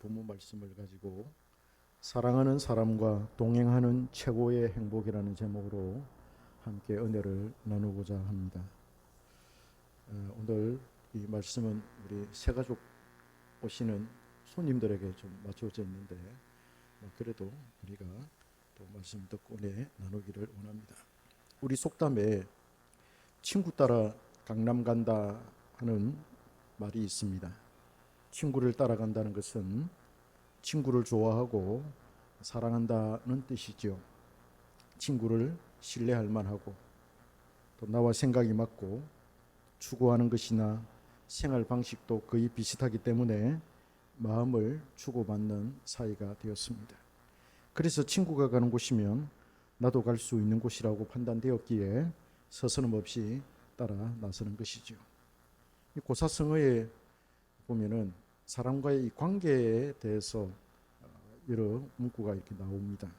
부모 말씀을 가지고 사랑하는 사람과 동행하는 최고의 행복이라는 제목으로 함께 은혜를 나누고자 합니다. 오늘 이 말씀은 우리 새가족 오시는 손님들에게 좀 맞춰져 있는데 그래도 우리가 또 말씀 듣고 은혜 나누기를 원합니다. 우리 속담에 친구 따라 강남 간다 하는 말이 있습니다. 친구를 따라간다는 것은 친구를 좋아하고 사랑한다는 뜻이죠. 친구를 신뢰할 만하고 또 나와 생각이 맞고 추구하는 것이나 생활 방식도 거의 비슷하기 때문에 마음을 주고받는 사이가 되었습니다. 그래서 친구가 가는 곳이면 나도 갈 수 있는 곳이라고 판단되었기에 서스럼 없이 따라 나서는 것이죠. 고사성어에 보면은 사람과의 이 관계에 대해서 여러 문구가 이렇게 나옵니다.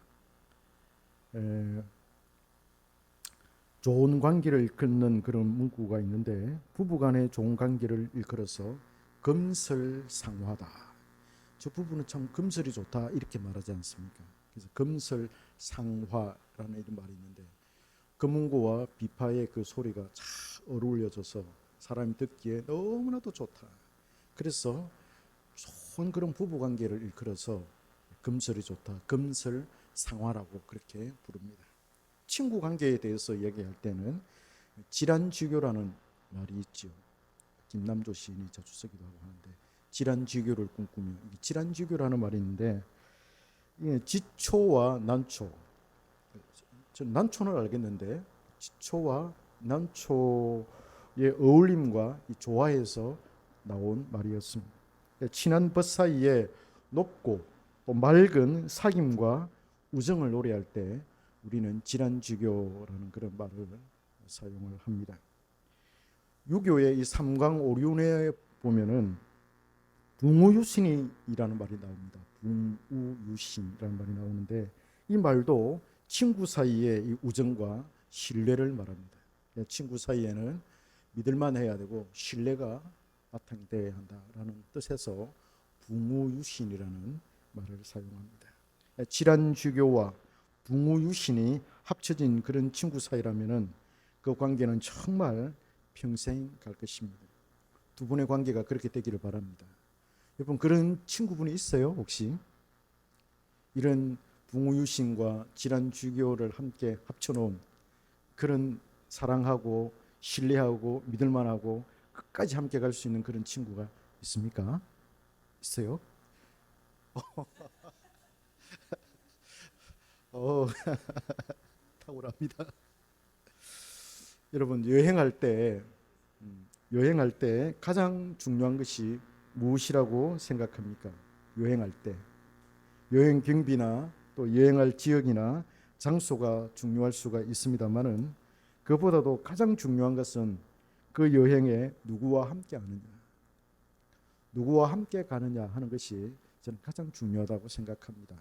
좋은 관계를 일컫는 그런 문구가 있는데 부부간의 좋은 관계를 일컬어서 금슬상화다. 저 부부는 참 금슬이 좋다 이렇게 말하지 않습니까? 그래서 금슬상화라는 이런 말이 있는데 금은고와 비파의 그 소리가 잘 어울려져서 사람이 듣기에 너무나도 좋다. 그래서 좋은 그런 부부관계를 일컬어서 금슬이 좋다, 금슬상화라고 그렇게 부릅니다. 친구 관계에 대해서 얘기할 때는 질환지교라는 말이 있죠. 김남조 시인이 자주 쓰기도 하고 하는데 질환지교를 꿈꾸며 질환지교라는 말이 있는데 지초와 난초, 저는 난초는 알겠는데 지초와 난초의 어울림과 조화해서 나온 말이었습니다. 친한 벗 사이에 높고 또 맑은 사귐과 우정을 노래할 때 우리는 질환지교라는 그런 말을 사용을 합니다. 유교의 이 삼강오륜에 보면은 붕우유신이라는 말이 나옵니다. 붕우유신이라는 말이 나오는데 이 말도 친구 사이의 이 우정과 신뢰를 말합니다. 친구 사이에는 믿을만 해야 되고 신뢰가 바탕이 되어야 한다라는 뜻에서 붕우유신이라는 말을 사용합니다. 질환주교와 붕우유신이 합쳐진 그런 친구 사이라면은 그 관계는 정말 평생 갈 것입니다. 두 분의 관계가 그렇게 되기를 바랍니다. 여러분 그런 친구분이 있어요 혹시? 이런 붕우유신과 질환주교를 함께 합쳐놓은 그런 사랑하고 신뢰하고 믿을만하고 끝까지 함께 갈 수 있는 그런 친구가 있습니까? 있어요? 탁월합니다. 여러분 여행할 때 가장 중요한 것이 무엇이라고 생각합니까? 여행할 때 여행 경비나 또 여행할 지역이나 장소가 중요할 수가 있습니다만은 그보다도 가장 중요한 것은 그 여행에 누구와 함께 하느냐, 누구와 함께 가느냐 하는 것이 저는 가장 중요하다고 생각합니다.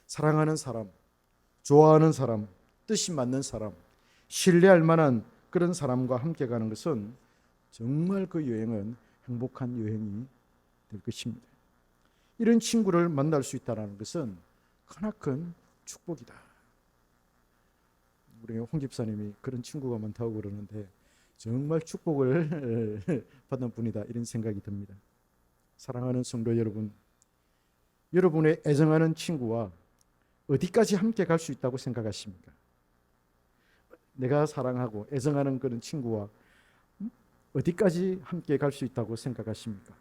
사랑하는 사람, 좋아하는 사람, 뜻이 맞는 사람, 신뢰할 만한 그런 사람과 함께 가는 것은 정말 그 여행은 행복한 여행이 될 것입니다. 이런 친구를 만날 수 있다는 것은 크나큰 축복이다. 우리 홍 집사님이 그런 친구가 많다고 그러는데 정말 축복을 받는 분이다 이런 생각이 듭니다. 사랑하는 성도 여러분, 여러분의 애정하는 친구와 어디까지 함께 갈 수 있다고 생각하십니까? 내가 사랑하고 애정하는 그런 친구와 어디까지 함께 갈 수 있다고 생각하십니까?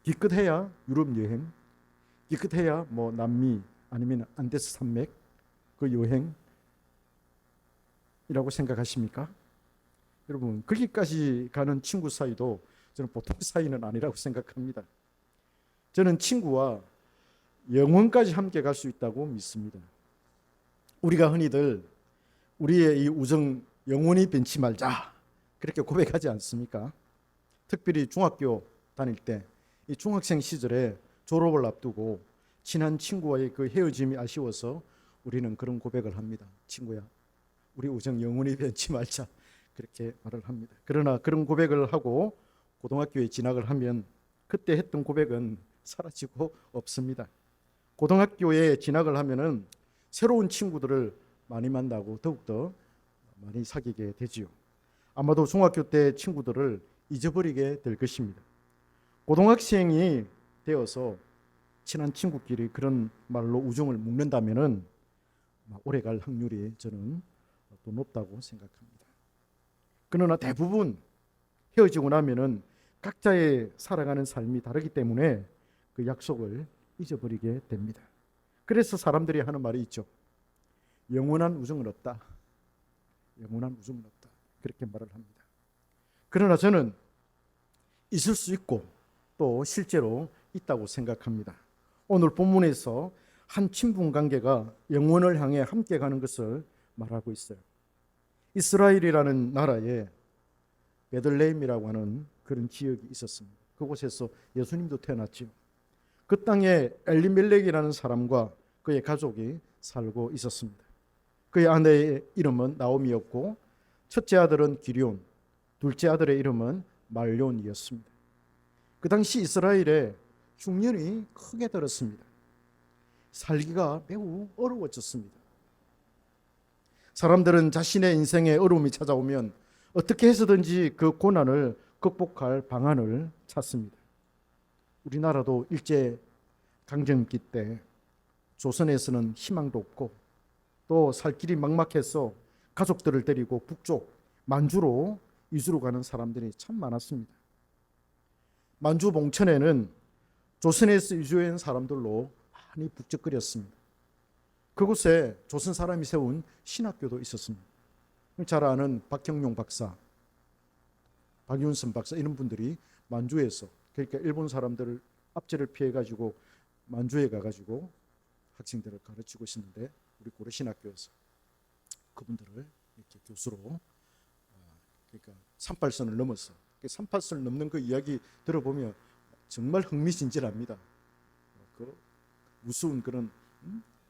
기껏해야 유럽 여행, 기껏해야 뭐 남미 아니면 안데스 산맥 그 여행이라고 생각하십니까? 여러분 거기까지 가는 친구 사이도 저는 보통 사이는 아니라고 생각합니다. 저는 친구와 영원까지 함께 갈 수 있다고 믿습니다. 우리가 흔히들 우리의 이 우정 영원히 변치 말자 그렇게 고백하지 않습니까? 특별히 중학교 다닐 때 이 중학생 시절에 졸업을 앞두고 친한 친구와의 그 헤어짐이 아쉬워서 우리는 그런 고백을 합니다. 친구야, 우리 우정 영원히 변치 말자 그렇게 말을 합니다. 그러나 그런 고백을 하고 고등학교에 진학을 하면 그때 했던 고백은 사라지고 없습니다. 고등학교에 진학을 하면은 새로운 친구들을 많이 만나고 더욱더 많이 사귀게 되지요. 아마도 중학교 때 친구들을 잊어버리게 될 것입니다. 고등학생이 되어서 친한 친구끼리 그런 말로 우정을 맺는다면은 오래갈 확률이 저는 또 높다고 생각합니다. 그러나 대부분 헤어지고 나면은 각자의 살아가는 삶이 다르기 때문에 그 약속을 잊어버리게 됩니다. 그래서 사람들이 하는 말이 있죠. 영원한 우정은 없다. 영원한 우정은 없다. 그렇게 말을 합니다. 그러나 저는 있을 수 있고 또 실제로 있다고 생각합니다. 오늘 본문에서 한 친분 관계가 영원을 향해 함께 가는 것을 말하고 있어요. 이스라엘이라는 나라에 베들레헴이라고 하는 그런 지역이 있었습니다. 그곳에서 예수님도 태어났죠. 그 땅에 엘리멜렉이라는 사람과 그의 가족이 살고 있었습니다. 그의 아내의 이름은 나오미였고 첫째 아들은 기럧, 둘째 아들의 이름은 말론이었습니다. 그 당시 이스라엘에 흉년이 크게 들었습니다. 살기가 매우 어려워졌습니다. 사람들은 자신의 인생에 어려움이 찾아오면 어떻게 해서든지 그 고난을 극복할 방안을 찾습니다. 우리나라도 일제 강점기 때 조선에서는 희망도 없고 또 살 길이 막막해서 가족들을 데리고 북쪽 만주로 이주로 가는 사람들이 참 많았습니다. 만주 봉천에는 조선에서 이주한 사람들로 많이 북적거렸습니다. 그곳에 조선 사람이 세운 신학교도 있었습니다. 잘 아는 박형용 박사, 박윤선 박사 이런 분들이 만주에서 그러니까 일본 사람들을 압제를 피해가지고 만주에 가가지고 학생들을 가르치고 있었는데 우리 고려신학교에서 그분들을 이렇게 교수로 그러니까 38선을 넘어서 38선을 넘는 그 이야기 들어보면 정말 흥미진진합니다. 그 우스운 그런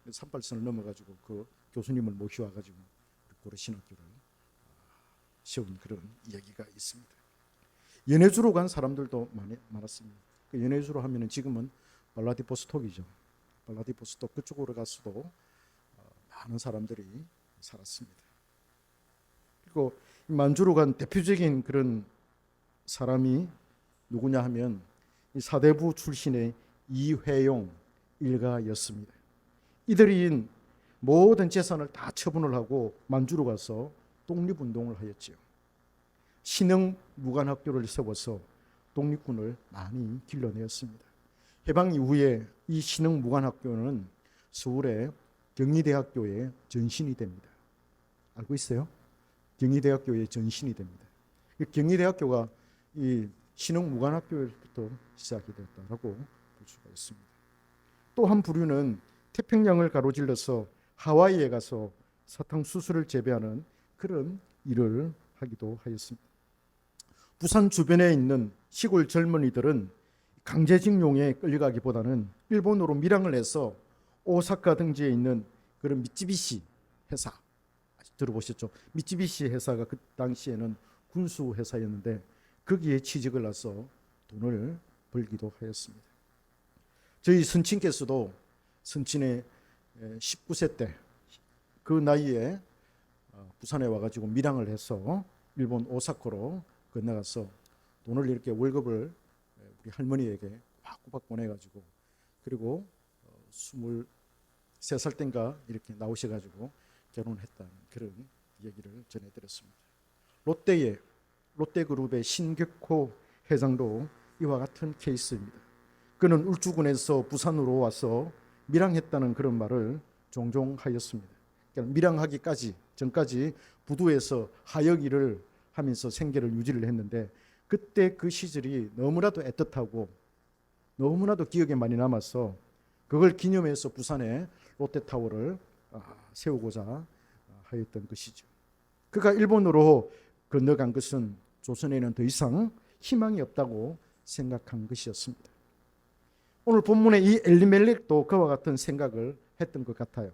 38선을 넘어가지고 그 교수님을 모셔와가지고 고려신학교를 세운 그런 이야기가 있습니다. 연해주로 간 사람들도 많았습니다. 그 연해주로 하면은 지금은 발라디보스톡이죠. 발라디보스톡 그쪽으로 가서도 많은 사람들이 살았습니다. 그리고 만주로 간 대표적인 그런 사람이 누구냐 하면 이 사대부 출신의 이회용 일가였습니다. 이들이 모든 재산을 다 처분을 하고 만주로 가서 독립운동을 하였지요. 신흥무관학교를 세워서 독립군을 많이 길러내었습니다. 해방 이후에 이 신흥무관학교는 서울의 경희대학교의 전신이 됩니다. 알고 있어요? 경희대학교의 전신이 됩니다. 경희대학교가 이 신흥무관학교부터 시작이 됐다라고 볼 수가 있습니다. 또 한 부류는 태평양을 가로질러서 하와이에 가서 사탕수수를 재배하는 그런 일을 하기도 하였습니다. 부산 주변에 있는 시골 젊은이들은 강제징용에 끌려가기보다는 일본으로 밀항을 해서 오사카 등지에 있는 그런 미쯔비시 회사 들어보셨죠? 미쯔비시 회사가 그 당시에는 군수 회사였는데 거기에 취직을 해서 돈을 벌기도 하였습니다. 저희 선친께서도 선친의 19세 때 그 나이에 부산에 와가지고 밀항을 해서 일본 오사카로 건너가서 돈을 이렇게 월급을 우리 할머니에게 꼬박꼬박 보내가지고 그리고 23살 땐가 이렇게 나오셔가지고 결혼했다는 그런 얘기를 전해드렸습니다. 롯데그룹의 신격호 회장도 이와 같은 케이스입니다. 그는 울주군에서 부산으로 와서 밀항했다는 그런 말을 종종 하였습니다. 그러니까 밀항하기까지 전까지 부두에서 하역 일을 하면서 생계를 유지를 했는데 그때 그 시절이 너무나도 애틋하고 너무나도 기억에 많이 남아서 그걸 기념해서 부산에 롯데타워를 세우고자 하였던 것이죠. 그가 일본으로 건너간 것은 조선에는 더 이상 희망이 없다고 생각한 것이었습니다. 오늘 본문의 이 엘리멜렉도 그와 같은 생각을 했던 것 같아요.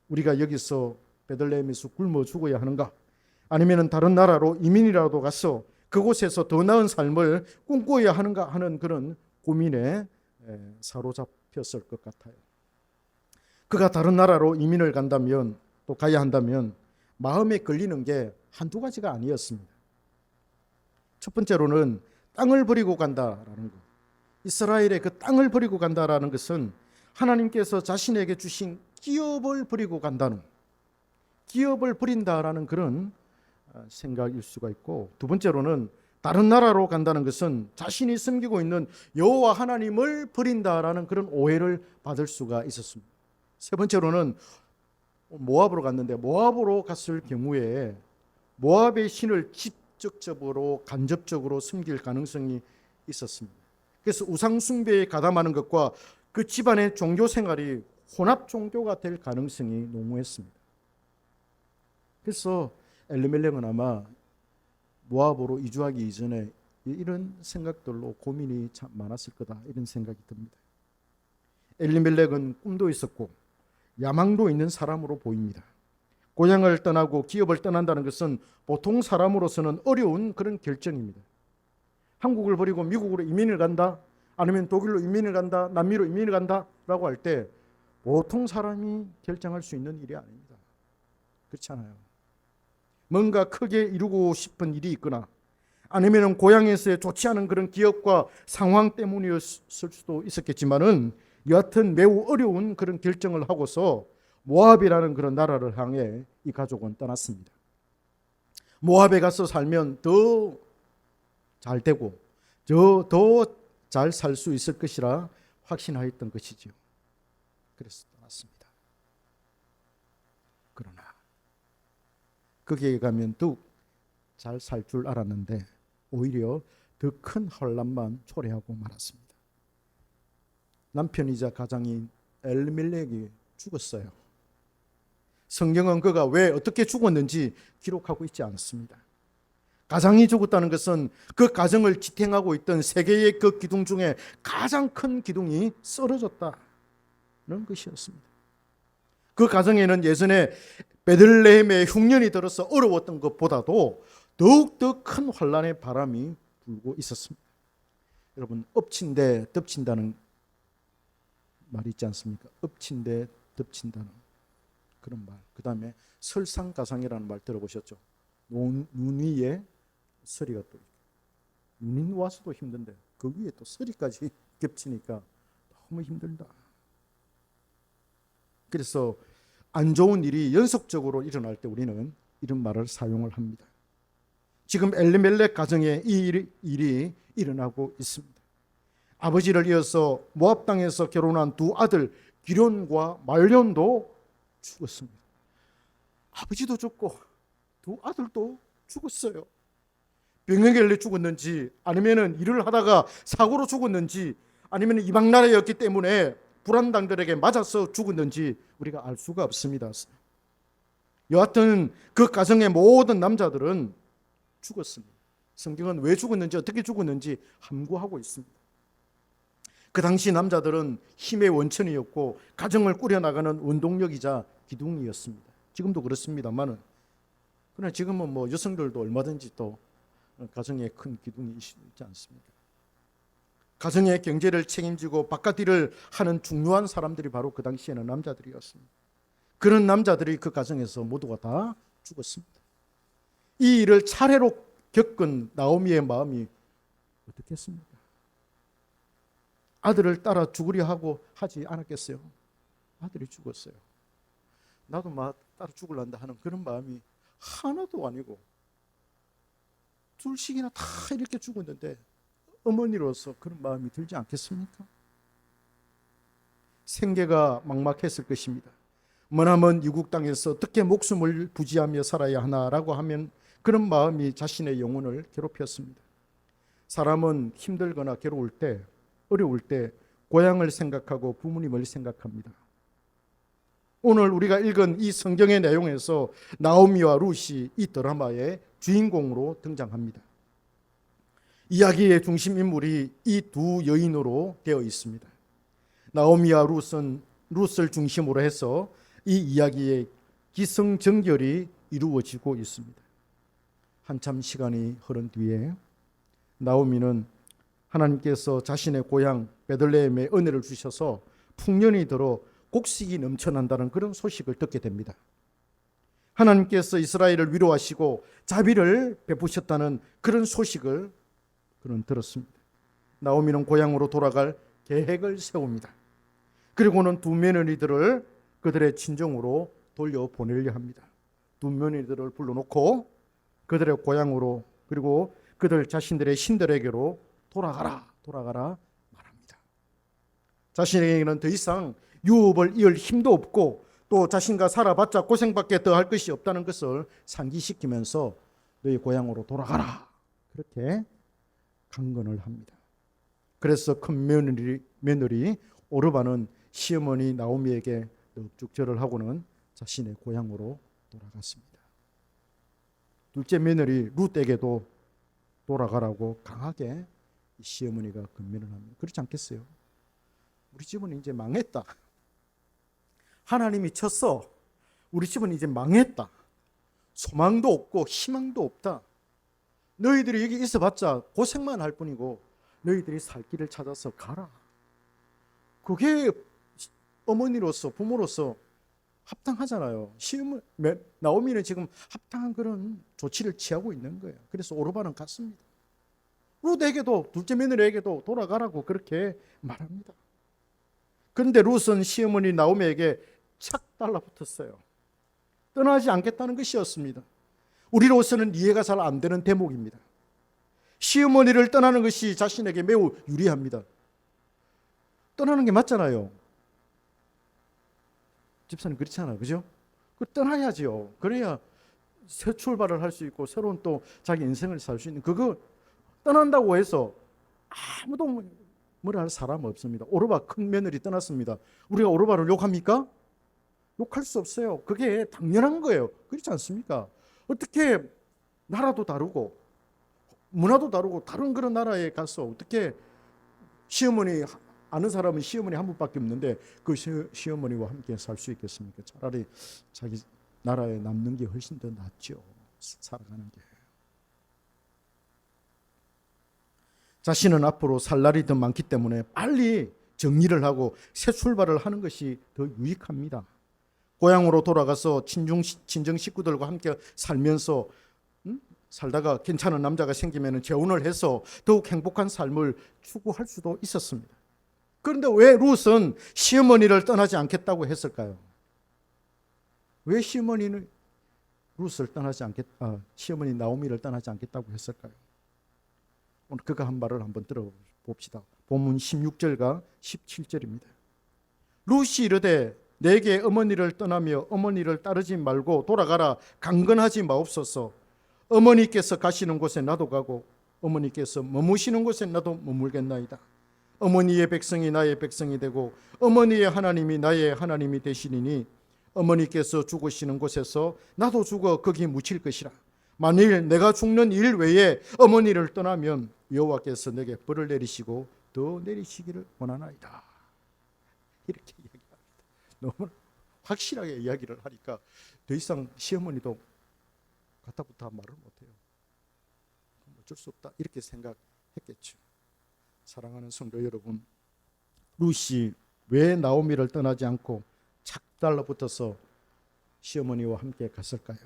우리가 여기서 베들레헴에서 굶어 죽어야 하는가? 아니면 다른 나라로 이민이라도 가서 그곳에서 더 나은 삶을 꿈꿔야 하는가 하는 그런 고민에 사로잡혔을 것 같아요. 그가 다른 나라로 이민을 간다면, 또 가야 한다면 마음에 걸리는 게 한두 가지가 아니었습니다. 첫 번째로는 땅을 버리고 간다라는 것. 이스라엘의 그 땅을 버리고 간다라는 것은 하나님께서 자신에게 주신 기업을 버리고 간다는, 기업을 버린다라는 그런 생각일 수가 있고, 두 번째로는 다른 나라로 간다는 것은 자신이 섬기고 있는 여호와 하나님을 버린다라는 그런 오해를 받을 수가 있었습니다. 세 번째로는 모압으로 갔는데, 모압으로 갔을 경우에 모압의 신을 직접적으로 간접적으로 섬길 가능성이 있었습니다. 그래서 우상 숭배에 가담하는 것과 그 집안의 종교 생활이 혼합 종교가 될 가능성이 농후했습니다. 그래서 엘리멜렉은 아마 모압으로 이주하기 이전에 이런 생각들로 고민이 참 많았을 거다, 이런 생각이 듭니다. 엘리멜렉은 꿈도 있었고 야망도 있는 사람으로 보입니다. 고향을 떠나고 기업을 떠난다는 것은 보통 사람으로서는 어려운 그런 결정입니다. 한국을 버리고 미국으로 이민을 간다, 아니면 독일로 이민을 간다, 남미로 이민을 간다 라고 할 때 보통 사람이 결정할 수 있는 일이 아닙니다. 그렇지 않아요? 뭔가 크게 이루고 싶은 일이 있거나, 아니면 고향에서의 좋지 않은 그런 기업과 상황 때문이었을 수도 있었겠지만은, 여하튼 매우 어려운 그런 결정을 하고서 모압이라는 그런 나라를 향해 이 가족은 떠났습니다. 모압에 가서 살면 더 잘 되고 더 잘 살 수 있을 것이라 확신하였던 것이죠. 그래서 떠났습니다. 그러나 거기에 가면 더욱 잘 살 줄 알았는데 오히려 더 큰 혼란만 초래하고 말았습니다. 남편이자 가장인 엘리멜렉이 죽었어요. 성경은 그가 왜 어떻게 죽었는지 기록하고 있지 않습니다. 가장이 죽었다는 것은 그 가정을 지탱하고 있던 세 개의 그 기둥 중에 가장 큰 기둥이 쓰러졌다는 것이었습니다. 그 가정에는 예전에 베들레헴의 흉년이 들어서 어려웠던 것보다도 더욱더 큰 환란의 바람이 불고 있었습니다. 여러분, 엎친 데 덮친다는 말이 있지 않습니까? 엎친 데 덮친다는 그런 말. 그 다음에 설상가상이라는 말 들어보셨죠? 눈 위에 서리가 또, 눈이 와서도 힘든데 그 위에 또 서리까지 겹치니까 너무 힘들다. 그래서 안 좋은 일이 연속적으로 일어날 때 우리는 이런 말을 사용을 합니다. 지금 엘리멜렉 가정에 이 일이 일어나고 있습니다. 아버지를 이어서 모압 땅에서 결혼한 두 아들 기럨과 말럨도 죽었습니다. 아버지도 죽고 두 아들도 죽었어요. 병에 걸려 죽었는지, 아니면 일을 하다가 사고로 죽었는지, 아니면 이방 나라였기 때문에 불안당들에게 맞아서 죽었는지 우리가 알 수가 없습니다. 여하튼 그 가정의 모든 남자들은 죽었습니다. 성경은 왜 죽었는지, 어떻게 죽었는지 함구하고 있습니다. 그 당시 남자들은 힘의 원천이었고 가정을 꾸려나가는 원동력이자 기둥이었습니다. 지금도 그렇습니다만은, 그러나 지금은 뭐 여성들도 얼마든지 또 가정에 큰 기둥이 있지 않습니까? 가정의 경제를 책임지고 바깥 일을 하는 중요한 사람들이 바로 그 당시에는 남자들이었습니다. 그런 남자들이 그 가정에서 모두가 다 죽었습니다. 이 일을 차례로 겪은 나오미의 마음이 어떻겠습니까? 아들을 따라 죽으려 하고 하지 않았겠어요? 아들이 죽었어요. 나도 막 따라 죽을란다 하는 그런 마음이 하나도 아니고, 둘씩이나 다 이렇게 죽었는데 어머니로서 그런 마음이 들지 않겠습니까? 생계가 막막했을 것입니다. 머나먼 이국 땅에서 어떻게 목숨을 부지하며 살아야 하나라고 하면 그런 마음이 자신의 영혼을 괴롭혔습니다. 사람은 힘들거나 괴로울 때, 어려울 때 고향을 생각하고 부모님을 생각합니다. 오늘 우리가 읽은 이 성경의 내용에서 나오미와 룻이 이 드라마의 주인공으로 등장합니다. 이야기의 중심 인물이 이 두 여인으로 되어 있습니다. 나오미와 룻을 중심으로 해서 이 이야기의 기승전결이 이루어지고 있습니다. 한참 시간이 흐른 뒤에 나오미는 하나님께서 자신의 고향 베들레헴에 은혜를 주셔서 풍년이 들어 곡식이 넘쳐난다는 그런 소식을 듣게 됩니다. 하나님께서 이스라엘을 위로하시고 자비를 베푸셨다는 그런 소식을 그는 들었습니다. 나오미는 고향으로 돌아갈 계획을 세웁니다. 그리고는 두 며느리들을 그들의 친정으로 돌려보내려 합니다. 두 며느리들을 불러놓고 그들의 고향으로, 그리고 그들 자신들의 신들에게로 돌아가라 말합니다. 자신에게는 더 이상 유업을 이을 힘도 없고 또 자신과 살아봤자 고생밖에 더 할 것이 없다는 것을 상기시키면서 너희 고향으로 돌아가라, 그렇게 강건을 합니다. 그래서 큰 며느리 오르바는 시어머니 나오미에게 넉죽절을 하고는 자신의 고향으로 돌아갔습니다. 둘째 며느리 룻에게도 돌아가라고 강하게 시어머니가 권면을 합니다. 그렇지 않겠어요? 우리 집은 이제 망했다. 하나님이 쳤어. 우리 집은 이제 망했다. 소망도 없고 희망도 없다. 너희들이 여기 있어봤자 고생만 할 뿐이고 너희들이 살 길을 찾아서 가라. 그게 어머니로서, 부모로서 합당하잖아요. 나오미는 지금 합당한 그런 조치를 취하고 있는 거예요. 그래서 오르바는 갔습니다. 룻에게도, 둘째 며느리에게도 돌아가라고 그렇게 말합니다. 그런데 룻은 시어머니 나오미에게 착 달라붙었어요. 떠나지 않겠다는 것이었습니다. 우리로서는 이해가 잘 안 되는 대목입니다. 시어머니를 떠나는 것이 자신에게 매우 유리합니다. 떠나는 게 맞잖아요. 집사님 그렇잖아요. 그죠? 떠나야죠. 그래야 새 출발을 할 수 있고 새로운 또 자기 인생을 살 수 있는, 그거 떠난다고 해서 아무도 뭐라 할 사람 없습니다. 오르바 큰 며느리 떠났습니다. 우리가 오르바를 욕합니까? 욕할 수 없어요. 그게 당연한 거예요. 그렇지 않습니까? 어떻게 나라도 다르고 문화도 다르고 다른 그런 나라에 가서 어떻게 시어머니, 아는 사람은 시어머니 한 분밖에 없는데 그 시어머니와 함께 살 수 있겠습니까? 차라리 자기 나라에 남는 게 훨씬 더 낫죠. 살아가는 게. 자신은 앞으로 살 날이 더 많기 때문에 빨리 정리를 하고 새 출발을 하는 것이 더 유익합니다. 고향으로 돌아가서 친정 식구들과 함께 살면서 살다가 괜찮은 남자가 생기면 재혼을 해서 더욱 행복한 삶을 추구할 수도 있었습니다. 그런데 왜 룻은 시어머니를 떠나지 않겠다고 했을까요? 왜 시어머니는 룻을 시어머니 나오미를 떠나지 않겠다고 했을까요? 오늘 그가 한 말을 한번 들어봅시다. 본문 16절과 17절입니다. 룻이 이르되 내게 어머니를 떠나며 어머니를 따르지 말고 돌아가라. 강건하지 마옵소서. 어머니께서 가시는 곳에 나도 가고 어머니께서 머무시는 곳에 나도 머물겠나이다. 어머니의 백성이 나의 백성이 되고 어머니의 하나님이 나의 하나님이 되시리니 어머니께서 죽으시는 곳에서 나도 죽어 거기 묻힐 것이라. 만일 내가 죽는 일 외에 어머니를 떠나면 여호와께서 내게 벌을 내리시고 더 내리시기를 원하나이다. 이렇게 이야기합니다. 너무 확실하게 이야기를 하니까 더 이상 시어머니도 가타부타 말을 못해요. 어쩔 수 없다 이렇게 생각했겠죠. 사랑하는 성도 여러분, 룻이 왜 나오미를 떠나지 않고 착 달라붙어서 시어머니와 함께 갔을까요?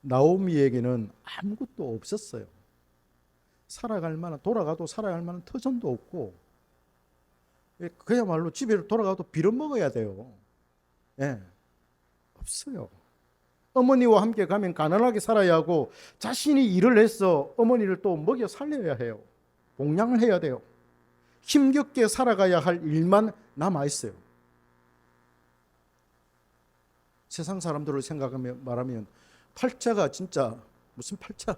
나오미에게는 아무것도 없었어요. 돌아가도 살아갈 만한 터전도 없고, 그야말로 집에 돌아가도 빌어먹어야 돼요. 없어요. 어머니와 함께 가면 가난하게 살아야 하고 자신이 일을 해서 어머니를 또 먹여 살려야 해요. 봉양을 해야 돼요. 힘겹게 살아가야 할 일만 남아있어요. 세상 사람들을 생각하면 말하면 팔자가 진짜 무슨 팔자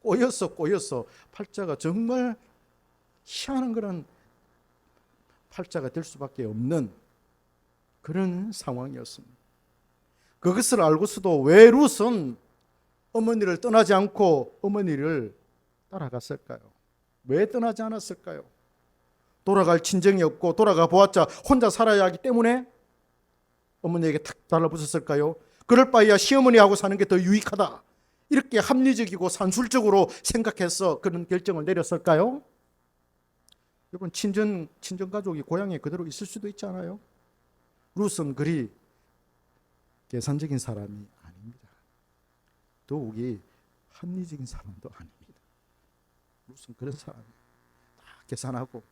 꼬였어. 팔자가 정말 희한한 그런 팔자가 될 수밖에 없는 그런 상황이었습니다. 그것을 알고서도 왜 룻은 어머니를 떠나지 않고 어머니를 따라갔을까요? 왜 떠나지 않았을까요? 돌아갈 친정이 없고 돌아가 보았자 혼자 살아야 하기 때문에 어머니에게 탁 달라붙었을까요? 그럴 바에야 시어머니하고 사는 게 더 유익하다 이렇게 합리적이고 산술적으로 생각해서 그런 결정을 내렸을까요? 여러분, 친정 가족이 고향에 그대로 있을 수도 있잖아요. 룻은 그리 계산적인 사람이 아닙니다. 더욱이 합리적인 사람도 아닙니다. 룻은 그런 사람이 다 계산하고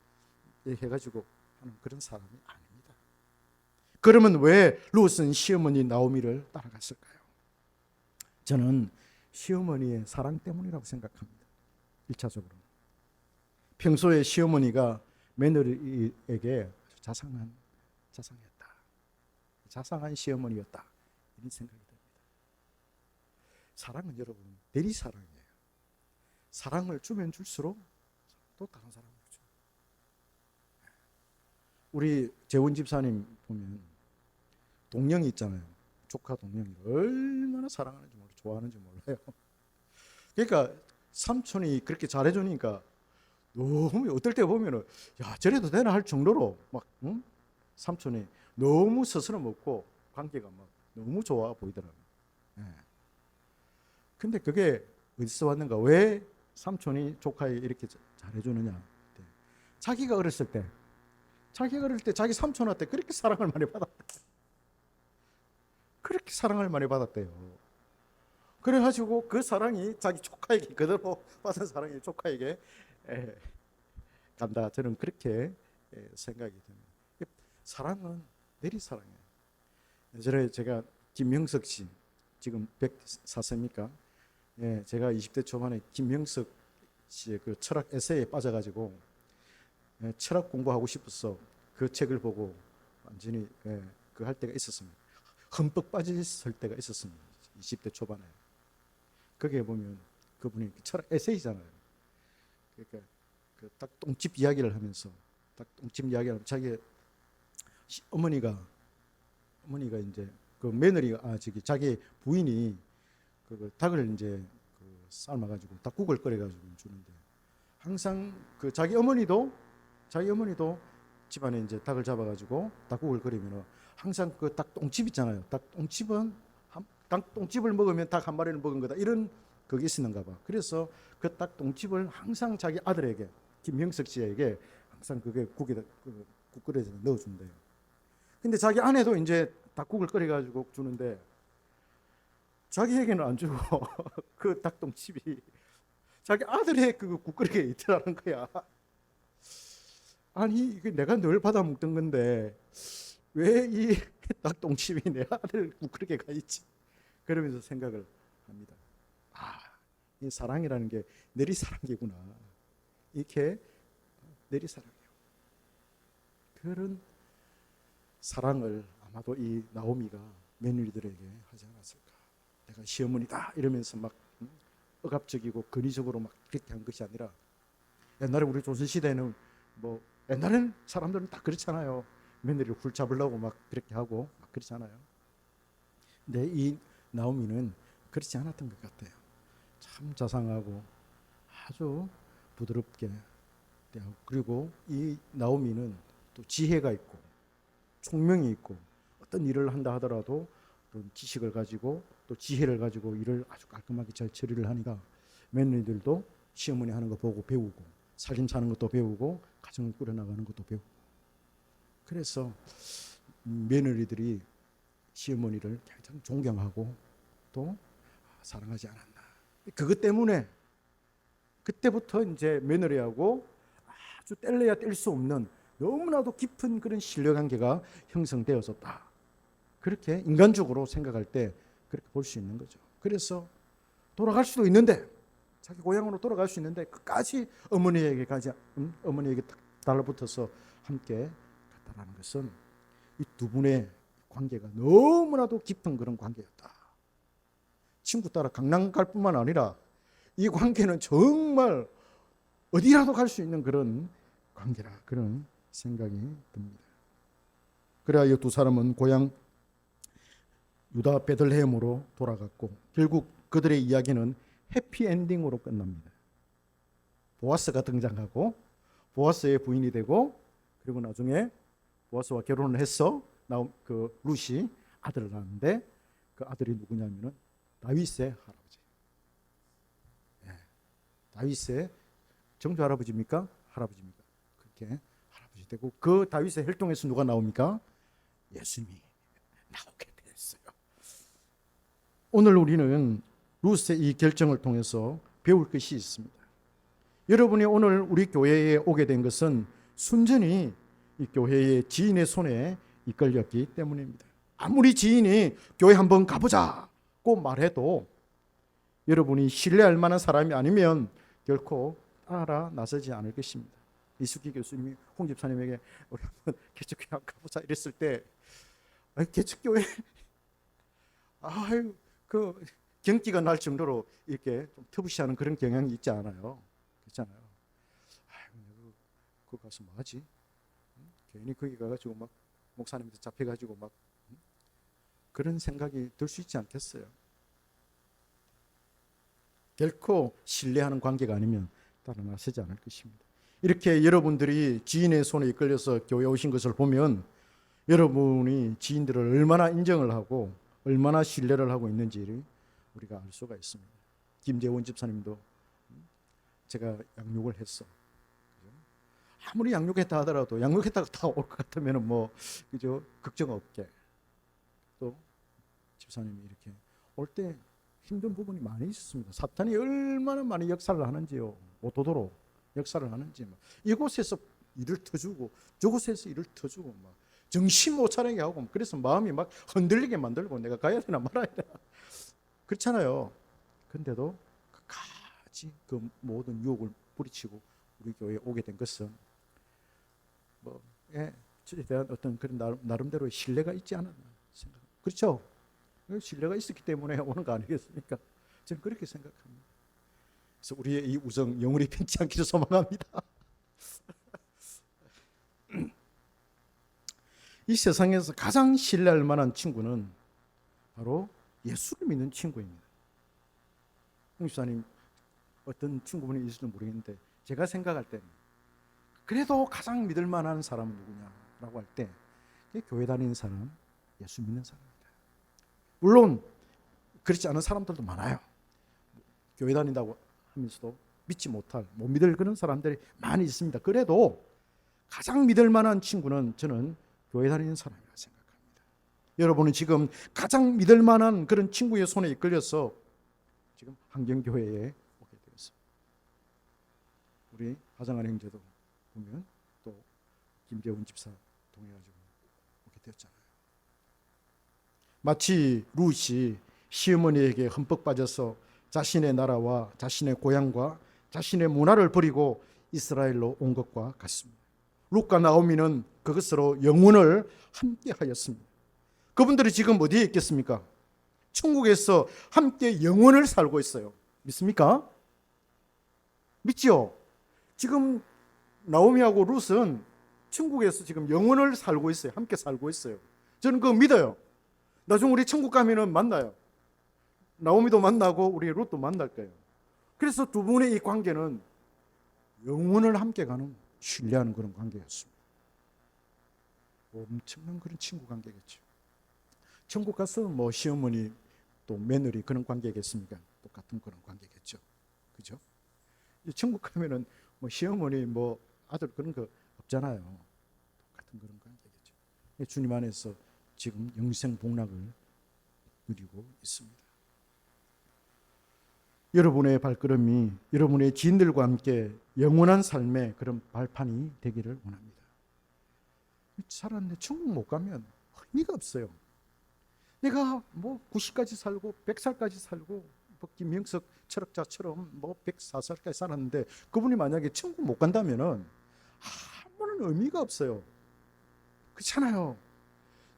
해가지고 하는 그런 사람이 아닙니다. 그러면 왜 룻은 시어머니 나오미를 따라갔을까요? 저는 시어머니의 사랑 때문이라고 생각합니다. 1차적으로. 평소에 시어머니가 며느리에게 자상했다. 자상한 시어머니였다. 이런 생각이 듭니다. 사랑은 여러분 내리사랑이에요. 사랑을 주면 줄수록 또 다른 사랑을 줘. 우리 재원 집사님 보면 동령이 있잖아요. 조카 동령이 얼마나 사랑하는지 몰라요. 좋아하는지 몰라요. 그러니까 삼촌이 그렇게 잘해주니까 너무 어떨 때 보면은 야 저래도 되나 할 정도로 막 삼촌이 너무 스스럼 없고 관계가 막 너무 좋아 보이더라고요. 예. 근데 그게 어디서 왔는가? 왜 삼촌이 조카에 이렇게 잘해주느냐? 자기가 어렸을 때 자기 삼촌한테 그렇게 사랑을 많이 받았대. 그렇게 사랑을 많이 받았대요. 그래가지고 그 사랑이 자기 조카에게 그대로 받은 사랑이 조카에게 간다. 저는 그렇게 생각이 듭니다. 사랑은 내리사랑이에요. 예전에 제가 김형석 씨, 지금 104세입니까? 예, 제가 20대 초반에 김형석 씨의 그 철학 에세이에 빠져가지고 철학 공부하고 싶어서 그 책을 보고 완전히 그 할 때가 있었습니다. 흠뻑 빠졌을 때가 있었습니다. 20대 초반에. 거기에 보면 그분이 철학 에세이잖아요. 그러니까 그 딱 똥집 이야기를 하면서 자기 어머니가 이제 그 며느리가 자기 부인이 그 닭을 이제 그 삶아가지고 닭국을 끓여가지고 주는데 항상 그 자기 어머니도 집안에 이제 닭을 잡아가지고 닭국을 끓이면 항상 그 닭똥집 있잖아요. 닭똥집을 먹으면 닭 한 마리를 먹은 거다. 이런 그게 있었는가 봐. 그래서 그 닭똥집을 항상 자기 아들에게 김형석 씨에게 항상 그게 국에다 국 끓여서 넣어준대요. 근데 자기 아내도 이제 닭국을 끓여가지고 주는데 자기에게는 안 주고 그 닭똥집이 자기 아들의 그 국끓이게 있더라는 거야. 아니 이게 내가 늘 받아 먹던 건데 왜 이 닭똥집이 내 아들 국끓이게 가 있지? 그러면서 생각을 합니다. 이 사랑이라는 게 내리사랑이구나. 이렇게 내리사랑이요. 그런 사랑을 아마도 이 나오미가 며느리들에게 하지 않았을까. 내가 시어머니다 이러면서 막 억압적이고 근위적으로 막 그렇게 한 것이 아니라 옛날에 우리 조선시대는 뭐 옛날에는 사람들은 다 그렇잖아요. 며느리를 굴잡으려고 막 그렇게 하고 막 그렇잖아요. 근데 이 나오미는 그렇지 않았던 것 같아요. 참 자상하고 아주 부드럽게 대하고 그리고 이 나오미는 또 지혜가 있고 총명이 있고 어떤 일을 한다 하더라도 또 지식을 가지고 또 지혜를 가지고 일을 아주 깔끔하게 잘 처리를 하니까 며느리들도 시어머니 하는 거 보고 배우고 살림 사는 것도 배우고 가정을 꾸려나가는 것도 배우고 그래서 며느리들이 시어머니를 가장 존경하고 또 사랑하지 않았나. 그것 때문에 그때부터 이제 며느리하고 아주 뗄래야 뗄 수 없는 너무나도 깊은 그런 신뢰관계가 형성되어졌다. 그렇게 인간적으로 생각할 때 그렇게 볼 수 있는 거죠. 그래서 돌아갈 수도 있는데 자기 고향으로 돌아갈 수 있는데 끝까지 어머니에게 달라붙어서 함께 갔다라는 것은 이 두 분의 관계가 너무나도 깊은 그런 관계였다. 친구 따라 강남 갈 뿐만 아니라 이 관계는 정말 어디라도 갈 수 있는 그런 관계라 그런 생각이 듭니다. 그래야 이 두 사람은 고향 유다 베들레헴으로 돌아갔고 결국 그들의 이야기는 해피엔딩으로 끝납니다. 보아스가 등장하고 보아스의 부인이 되고 그리고 나중에 보아스와 결혼을 해서 그 룻이 아들을 낳는데 그 아들이 누구냐면은 다윗의 할아버지. 다윗의 정조 할아버지입니까? 할아버지입니까? 그렇게 할아버지 되고 그 다윗의 혈통에서 누가 나옵니까? 예수님이 나오게 됐어요. 오늘 우리는 루스의 이 결정을 통해서 배울 것이 있습니다. 여러분이 오늘 우리 교회에 오게 된 것은 순전히 이 교회의 지인의 손에 이끌렸기 때문입니다. 아무리 지인이 교회 한번 가보자고 말해도 여러분이 신뢰할 만한 사람이 아니면 결코 따라 나서지 않을 것입니다. 이수기 교수님이 홍 집사님에게 우리 한번 개척교회 한번 가보자 이랬을 때 개척교회 그 경기가 날 정도로 이렇게 좀 터부시하는 그런 경향이 있지 않아요. 그렇잖아요. 그 가서 뭐 하지? 괜히 거기 가가지고 막 목사님한테 잡혀가지고 막 그런 생각이 들 수 있지 않겠어요? 결코 신뢰하는 관계가 아니면 따라 나서지 않을 것입니다. 이렇게 여러분들이 지인의 손에 이끌려서 교회에 오신 것을 보면 여러분이 지인들을 얼마나 인정을 하고 얼마나 신뢰를 하고 있는지를 우리가 알 수가 있습니다. 김재원 집사님도 제가 양육을 했어. 아무리 양육했다 하더라도 양육했다가 다 올 것 같으면 뭐 그죠? 걱정 없게. 또 집사님이 이렇게 올 때 힘든 부분이 많이 있었습니다. 사탄이 얼마나 많이 역사를 하는지요. 오도도로 역사를 하는지 막 이곳에서 일을 터주고 저곳에서 일을 터주고 막 정신 못 차리게 하고 그래서 마음이 막 흔들리게 만들고 내가 가야 되나 말아야 되나 그렇잖아요. 근데도 끝까지 그 모든 유혹을 뿌리치고 우리 교회에 오게 된 것은 저에 대한 어떤 그런 나름대로의 신뢰가 있지 않았나 생각. 그렇죠? 신뢰가 있었기 때문에 오는 거 아니겠습니까? 저는 그렇게 생각합니다. 그래서 우리의 이 우정 영원히 변치 않기를 소망합니다. 이 세상에서 가장 신뢰할 만한 친구는 바로 예수를 믿는 친구입니다. 홍수사님 어떤 친구분이 있을지 모르겠는데 제가 생각할 때는 그래도 가장 믿을 만한 사람은 누구냐라고 할 때 교회 다니는 사람, 예수 믿는 사람입니다. 물론 그렇지 않은 사람들도 많아요. 교회 다닌다고 하면서도 믿지 못할, 못 믿을 그런 사람들이 많이 있습니다. 그래도 가장 믿을 만한 친구는 저는 교회 다니는 사람이라고 생각합니다. 여러분은 지금 가장 믿을 만한 그런 친구의 손에 이끌려서 지금 한경교회에 오게 되었습니다. 우리 하정한 형제도 보면 또 김재훈 집사 통해가지고 오게 되었잖아요. 마치 룻이 시어머니에게 흠뻑 빠져서 자신의 나라와 자신의 고향과 자신의 문화를 버리고 이스라엘로 온 것과 같습니다. 룻과 나오미는 그것으로 영혼을 함께 하였습니다. 그분들이 지금 어디에 있겠습니까? 천국에서 함께 영혼을 살고 있어요. 믿습니까? 믿죠? 지금 나오미하고 룻은 천국에서 지금 영혼을 살고 있어요. 함께 살고 있어요. 저는 그거 믿어요. 나중에 우리 천국 가면은 만나요. 나오미도 만나고 우리 룻도 만날 거예요. 그래서 두 분의 이 관계는 영혼을 함께 가는 신뢰하는 그런 관계였습니다. 엄청난 그런 친구 관계겠죠. 천국 가서 뭐 시어머니 또 며느리 그런 관계겠습니까? 똑같은 그런 관계겠죠. 그죠? 천국 가면은 뭐 시어머니 뭐 아들 그런 거 없잖아요. 똑같은 그런 관계겠죠. 주님 안에서 지금 영생 복락을 누리고 있습니다. 여러분의 발걸음이 여러분의 지인들과 함께 영원한 삶의 그런 발판이 되기를 원합니다. 살았는데 천국 못 가면 의미가 없어요. 내가 뭐 90까지 살고 100살까지 살고 뭐 김명석 철학자처럼 뭐 104살까지 살았는데 그분이 만약에 천국 못 간다면은 아무런 의미가 없어요. 그렇잖아요.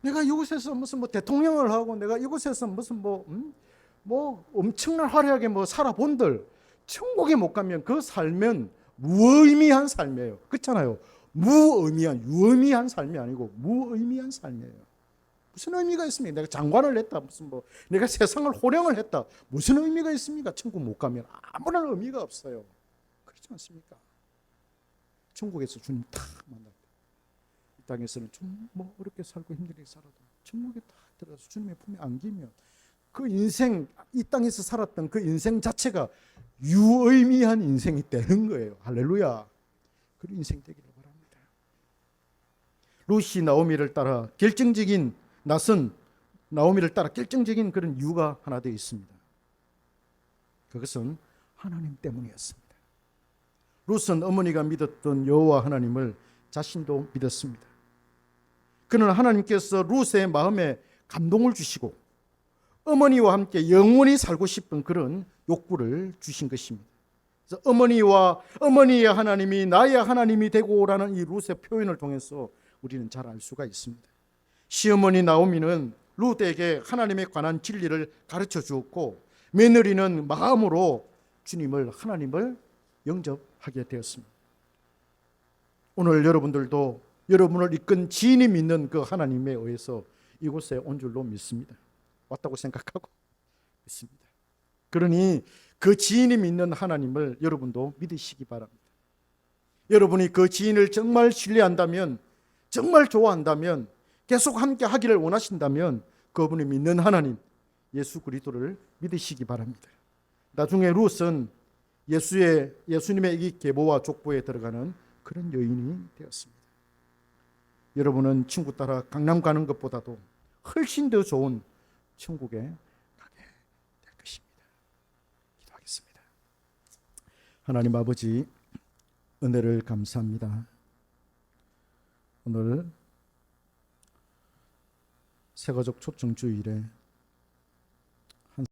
내가 이곳에서 무슨 뭐 대통령을 하고 내가 이곳에서 무슨 뭐 엄청난 화려하게 뭐 살아본들 천국에 못 가면 그 삶은 무의미한 삶이에요. 그렇잖아요. 유의미한 삶이 아니고 무의미한 삶이에요. 무슨 의미가 있습니까? 내가 장관을 했다, 무슨 뭐 내가 세상을 호령을 했다, 무슨 의미가 있습니까? 천국 못 가면 아무런 의미가 없어요. 그렇지 않습니까? 천국에서 주님 딱 만날 때, 이 땅에서는 좀 뭐 어렵게 살고 힘들게 살아도 천국에 딱 들어가서 주님의 품에 안기면 그 인생, 이 땅에서 살았던 그 인생 자체가 유의미한 인생이 되는 거예요. 할렐루야. 그런 인생 되기를 바랍니다. 룻이 나오미를 따라 결정적인, 낯선 나오미를 따라 결정적인 그런 이유가 하나 되어 있습니다. 그것은 하나님 때문이었습니다. 룻은 어머니가 믿었던 여호와 하나님을 자신도 믿었습니다. 그는 하나님께서 룻의 마음에 감동을 주시고 어머니와 함께 영원히 살고 싶은 그런 욕구를 주신 것입니다. 그래서 어머니의 하나님이 나의 하나님이 되고라는 이 룻의 표현을 통해서 우리는 잘 알 수가 있습니다. 시어머니 나오미는 룻에게 하나님에 관한 진리를 가르쳐 주었고 며느리는 마음으로 주님을, 하나님을 영접하게 되었습니다. 오늘 여러분들도 여러분을 이끈 지인이 믿는 그 하나님에 의해서 이곳에 온 줄로 믿습니다. 왔다고 생각하고 믿습니다. 그러니 그 지인이 믿는 하나님을 여러분도 믿으시기 바랍니다. 여러분이 그 지인을 정말 신뢰한다면, 정말 좋아한다면, 계속 함께 하기를 원하신다면 그분이 믿는 하나님 예수 그리스도를 믿으시기 바랍니다. 나중에 룻은 예수님의 이 계보와 족보에 들어가는 그런 여인이 되었습니다. 여러분은 친구 따라 강남 가는 것보다도 훨씬 더 좋은 천국에 가게 될 것입니다. 기도하겠습니다. 하나님 아버지, 은혜를 감사합니다. 오늘 세가족 초청주일에